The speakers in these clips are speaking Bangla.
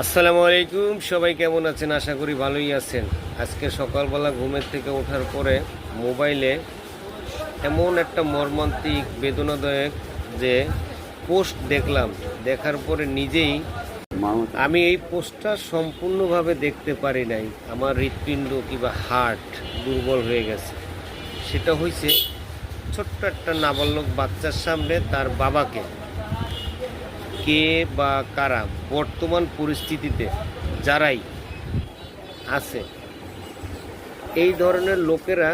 আসসালামু আলাইকুম, সবাই কেমন আছেন? আশা করি ভালোই আছেন। আজকে সকালবেলা ঘুমের থেকে ওঠার পরে মোবাইলে এমন একটা মর্মান্তিক বেদনাদায়ক যে পোস্ট দেখলাম। দেখার পরে নিজেই আমি এই পোস্টটা সম্পূর্ণভাবে দেখতে পারি নাই। আমার হৃৎপিণ্ড কিংবা হার্ট দুর্বল হয়ে গেছে। সেটা হয়েছে ছোট্ট একটা নাবালক বাচ্চার সামনে তার বাবাকে কে বা কারা বর্তমান পরিস্থিতিতে যারাই আছে এই ধরনের লোকেরা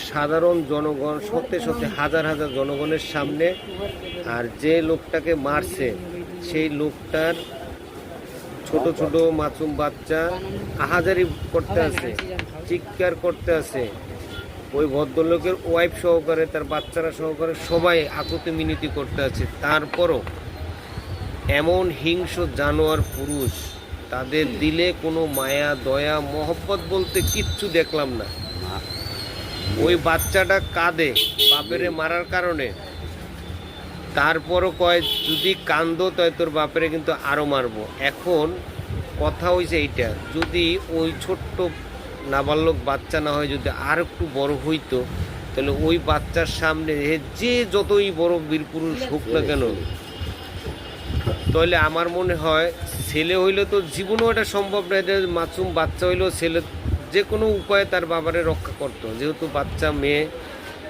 সাধারণ জনগণ শতে শতে হাজার হাজার জনগণের সামনে, আর যে লোকটাকে মারছে সেই লোকটার ছোট ছোট মাসুম বাচ্চা আহাজারি করতে আছে, চিৎকার করতে আছে। ওই ভদ্রলোকের ওয়াইফ সহকারে তার বাচ্চারা সহকারে সবাই আকুতি মিনতি করতে আছে। তারপরও এমন হিংস্র জানোয়ার পুরুষ, তাদের দিলে কোনো মায়া দয়া মহব্বত বলতে কিচ্ছু দেখলাম না। ওই বাচ্চাটা কাঁদে বাপেরে মারার কারণে, তারপরও কয় যদি কান্দো তাই তোর বাপেরে কিন্তু আরও মারবো। এখন কথা হয়েছে এইটা, যদি ওই ছোট্ট নাবালক বাচ্চা না হয়, যদি আর একটু বড় হইতো, তাহলে ওই বাচ্চার সামনে যে যতই বড় বীরপুরুষ হোক না কেন, তাহলে আমার মনে হয় ছেলে হইলে তো জীবনেও এটা সম্ভব নয় যে মাসুম বাচ্চা হইলেও ছেলে যে কোনো উপায়ে তার বাবারে রক্ষা করতো। যেহেতু বাচ্চা মেয়ে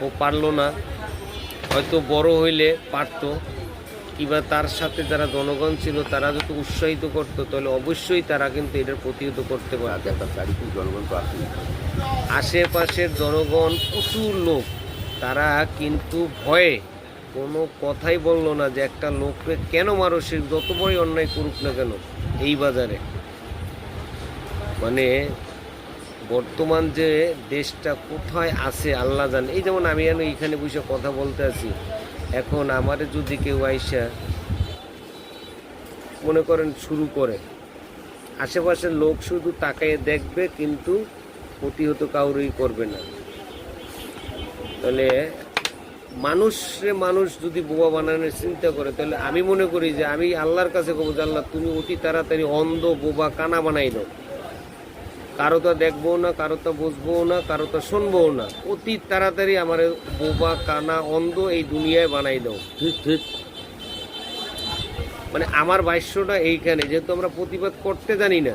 ও পারলো না, হয়তো বড় হইলে পারতো, কিংবা তার সাথে যারা জনগণ ছিল তারা যদি উৎসাহিত করতো, তাহলে অবশ্যই তারা কিন্তু এটার প্রতিহত করতে পারত। জনগণ তো আছে, আশেপাশের জনগণ প্রচুর লোক, তারা কিন্তু ভয়ে কোনো কথাই বললো না যে একটা লোককে কেন মারো, সে যত বড়ই অন্যায় করুক না কেন। এই বাজারে মানে বর্তমান যে দেশটা কোথায় আছে আল্লাহ জানে। এই যেমন আমি এইখানে বসে কথা বলতে আছি, এখন আমারে যদি কেউ আইসা মনে করেন শুরু করে, আশেপাশের লোক শুধু তাকাইয়ে দেখবে কিন্তু প্রতিহত কাউরই করবে না। তাহলে মানুষ যদি বোবা বানানোর চিন্তা করে, তাহলে আমি মনে করি যে আমি আল্লাহর কাছে কবো যে আল্লাহ তুমি অতি তাড়াতাড়ি অন্ধ বোবা কানা বানাই দাও। কারো তা দেখবো না, কারো তা বুঝবো না, কারো তা শুনবো না, অতি তাড়াতাড়ি আমার বোবা কানা অন্ধ এই দুনিয়ায় বানাই দাও। ঠিক ঠিক, মানে আমার ভাষ্যটা এইখানে, যেহেতু আমরা প্রতিবাদ করতে জানি না,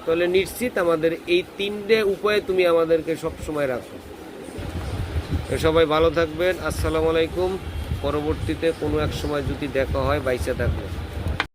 তাহলে নিশ্চিত আমাদের এই তিনটে উপায়ে তুমি আমাদেরকে সবসময় রাখো। সবাই ভালো থাকবেন। আসসালামু আলাইকুম। পরবর্তীতে কোনো এক সময় যদি দেখা হয়, বাইসা থাকবে।